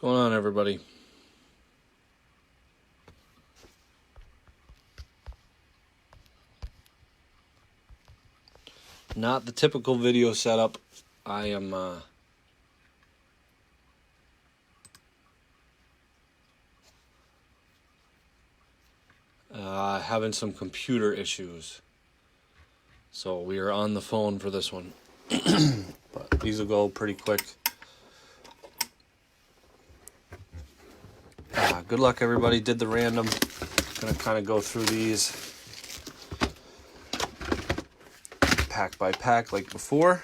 going on, everybody? Not the typical video setup. I am having some computer issues, so we are on the phone for this one. But these will go pretty quick. Good luck, everybody. Did the random. Gonna kind of go through these pack by pack like before.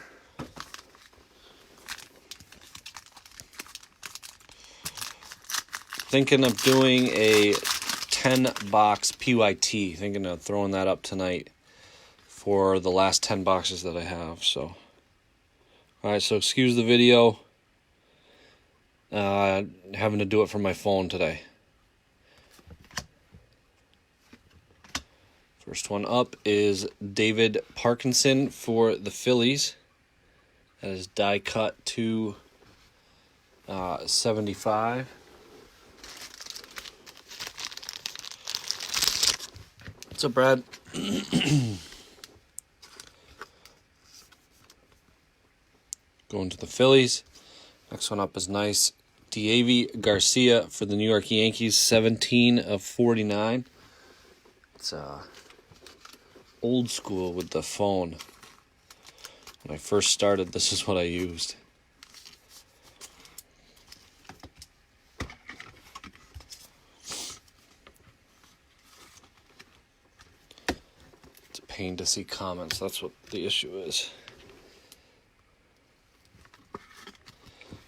Thinking of doing a 10-box PYT. Thinking of throwing that up tonight for the last 10 boxes that I have. So, all right. So excuse the video. Having to do it from my phone today. First one up is David Parkinson for the Phillies. That is die cut to 75. What's up, Brad? Going to the Phillies. Next one up is nice. Deivi Garcia for the New York Yankees, 17 of 49. It's old school with the phone. When I first started, this is what I used. It's a pain to see comments. That's what the issue is.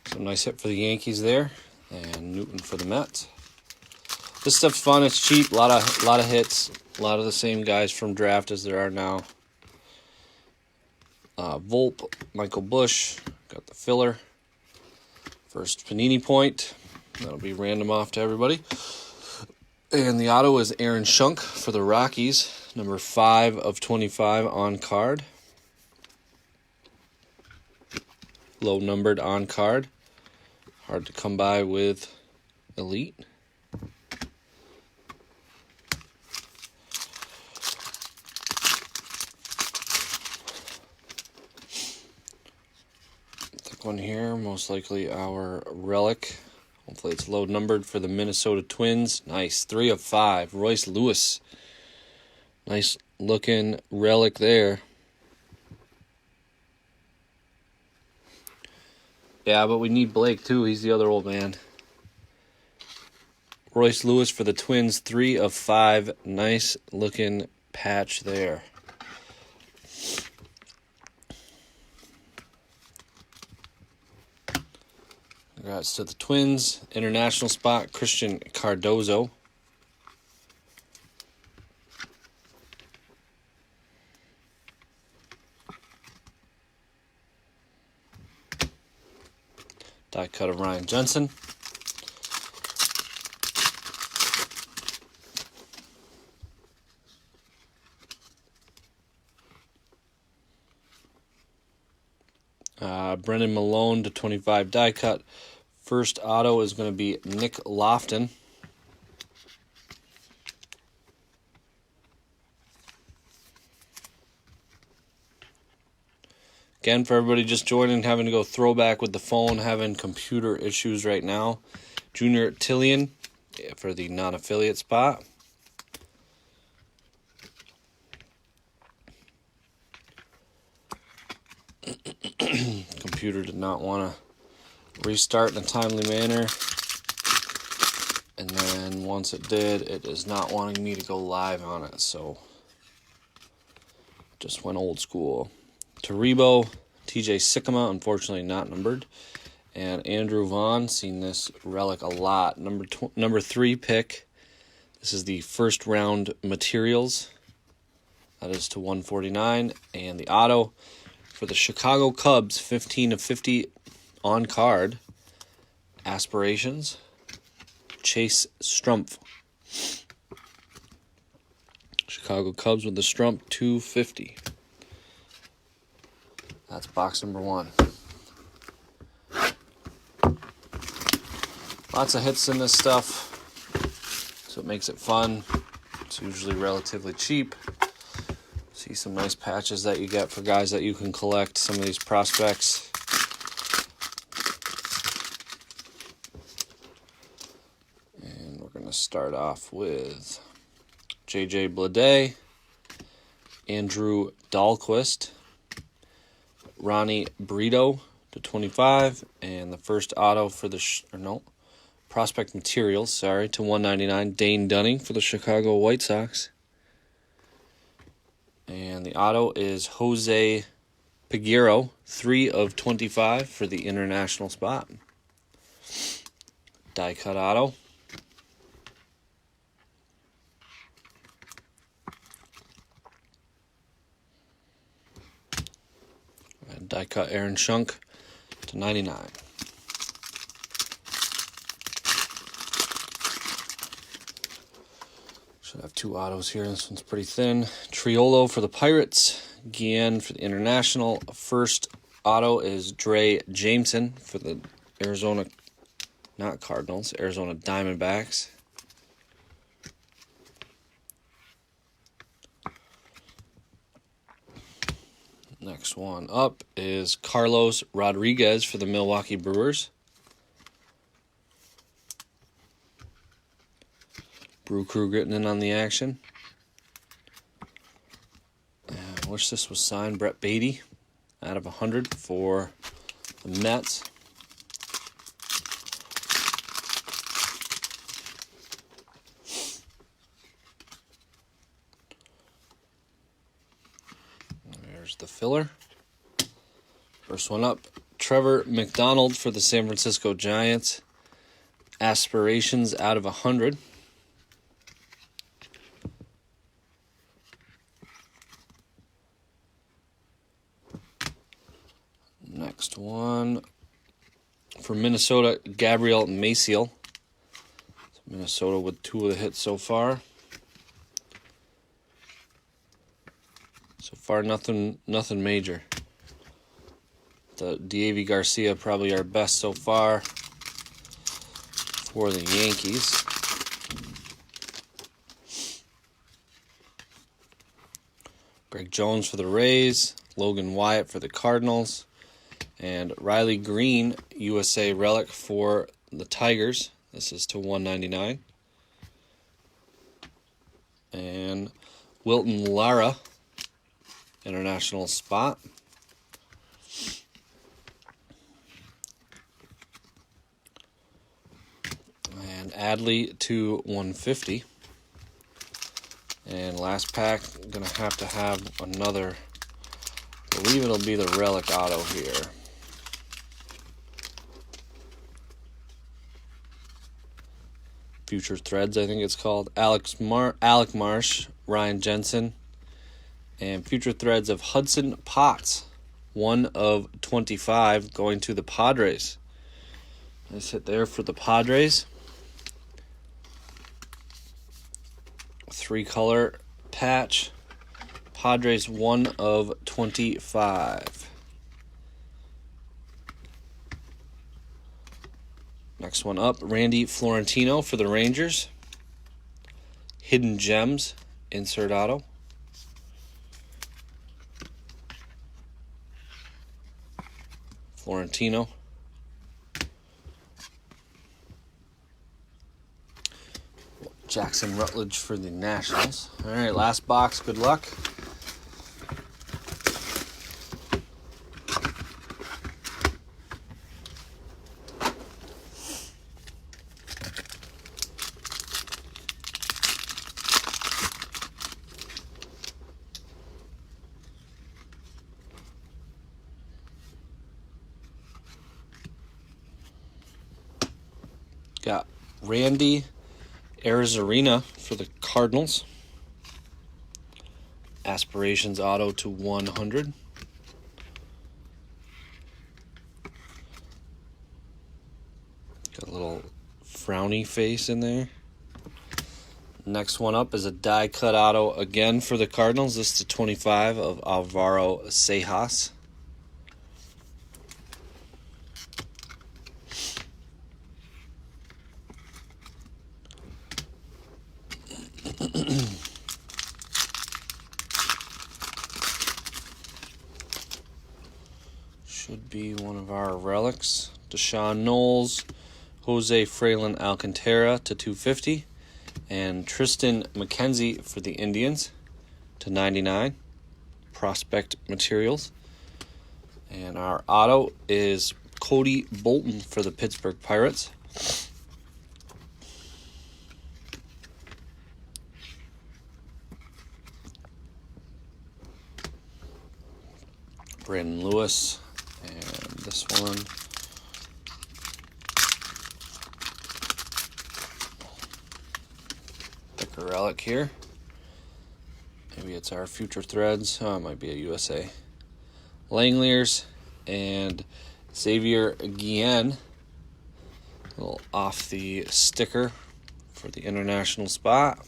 So nice hit for the Yankees there, and Newton for the Mets. This stuff's fun. It's cheap. A lot of hits. A lot of the same guys from draft as there are now. Volpe, Michael Bush, got the filler. First Panini point. That'll be random off to everybody. And the auto is Aaron Schunk for the Rockies, number 5 of 25 on card. Low numbered on card. Hard to come by with Elite. Thick one here, most likely our relic. Hopefully it's low numbered for the Minnesota Twins. Nice, 3 of 5. Royce Lewis. Nice looking relic there. Yeah, but we need Blake, too. He's the other old man. Royce Lewis for the Twins, 3 of 5. Nice looking patch there. Congrats to the Twins. International spot, Christian Cardozo. Die cut of Ryan Jensen. Brendan Malone to 25 die cut. First auto is going to be Nick Lofton. Again, for everybody just joining, having to go throwback with the phone, having computer issues right now. Junior Tillian for the non-affiliate spot. Computer did not want to restart in a timely manner. And then once it did, it is not wanting me to go live on it. So just went old school. Taribo, TJ Sycamore, unfortunately not numbered. And Andrew Vaughn, seen this relic a lot. Number 3 pick. This is the first round materials. That is to 149. And the auto for the Chicago Cubs, 15 of 50 on card. Aspirations. Chase Strumpf. Chicago Cubs with the Strumpf, 250. That's box number 1. Lots of hits in this stuff, so it makes it fun. It's usually relatively cheap. See some nice patches that you get for guys that you can collect some of these prospects. And we're going to start off with J.J. Bleday, Andrew Dahlquist, Ronnie Brito /25, and the first auto for the prospect materials, to /199, Dane Dunning for the Chicago White Sox. And the auto is Jose Peguero, 3/25 for the international spot. Die cut auto. And die cut Aaron Schunk /99. Should have two autos here. This one's pretty thin. Triolo for the Pirates. Guillen for the international. First auto is Dre Jameson for the Arizona, not Cardinals, Arizona Diamondbacks. Next one up is Carlos Rodriguez for the Milwaukee Brewers. Brew Crew getting in on the action. I wish this was signed. Brett Beatty out of 100 for the Mets. There's the filler. First one up, Trevor McDonald for the San Francisco Giants. Aspirations out of 100. Next one for Minnesota, Gabriel Maciel. Minnesota with 2 of the hits so far. So far, nothing major. The Deivi Garcia probably our best so far for the Yankees. Greg Jones for the Rays, Logan Wyatt for the Cardinals, and Riley Green, USA relic for the Tigers. This is /199. And Wilton Lara, international spot. And Adley /150. And last pack, I'm going to have another, I believe it'll be the relic auto here. Future Threads, I think it's called. Alec Marsh, Ryan Jensen, and Future Threads of Hudson Potts, 1/25, going to the Padres. Nice hit there for the Padres. 3-color patch. Padres 1/25. Next one up, Randy Florentino for the Rangers. Hidden Gems, insert auto. Florentino. Jackson Rutledge for the Nationals. All right, last box. Good luck. Got Randy Arozarena for the Cardinals. Aspirations auto /100. Got a little frowny face in there. Next one up is a die cut auto again for the Cardinals. This is /25 of Alvaro Seijas. be one of our relics. Deshaun Knowles, Jose Fralin Alcantara to 250, and Tristan McKenzie for the Indians to 99. Prospect materials. And our auto is Cody Bolton for the Pittsburgh Pirates. Brandon Lewis, and this one. Thicker relic here. Maybe it's our Future Threads. Oh, it might be a USA. Langoliers and Xavier Guillen. A little off the sticker for the international spot.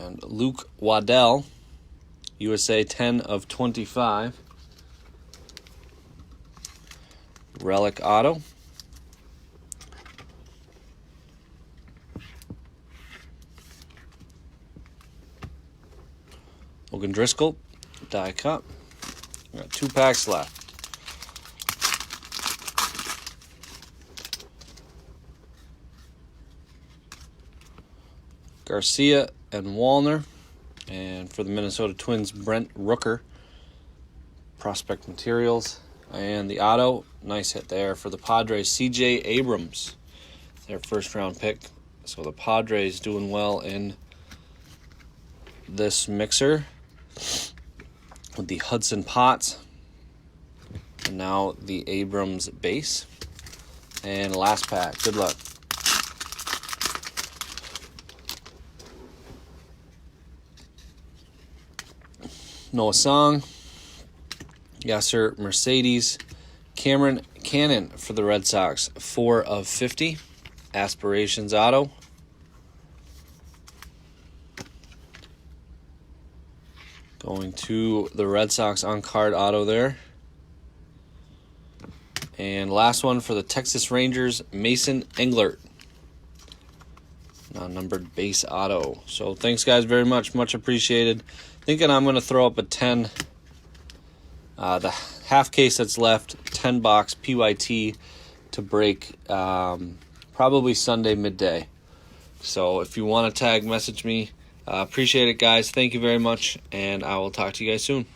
And Luke Waddell, USA 10 of 25. Relic auto. Logan Driscoll, die cut. We got 2 packs left. Garcia and Wallner. And for the Minnesota Twins, Brent Rooker. Prospect materials. And the auto, nice hit there for the Padres, C.J. Abrams. Their first round pick. So the Padres doing well in this mixer with the Hudson Potts. And now the Abrams base. And last pack. Good luck. Noah Song, Yasser Mercedes, Cameron Cannon for the Red Sox, 4 of 50. Aspirations auto. Going to the Red Sox on card auto there. And last one for the Texas Rangers, Mason Englert. Non-numbered base auto. So thanks guys very much. Much appreciated. Thinking I'm going to throw up a 10. The half case that's left, 10 box PYT to break probably Sunday midday. So if you want to tag, message me. Appreciate it, guys. Thank you very much, and I will talk to you guys soon.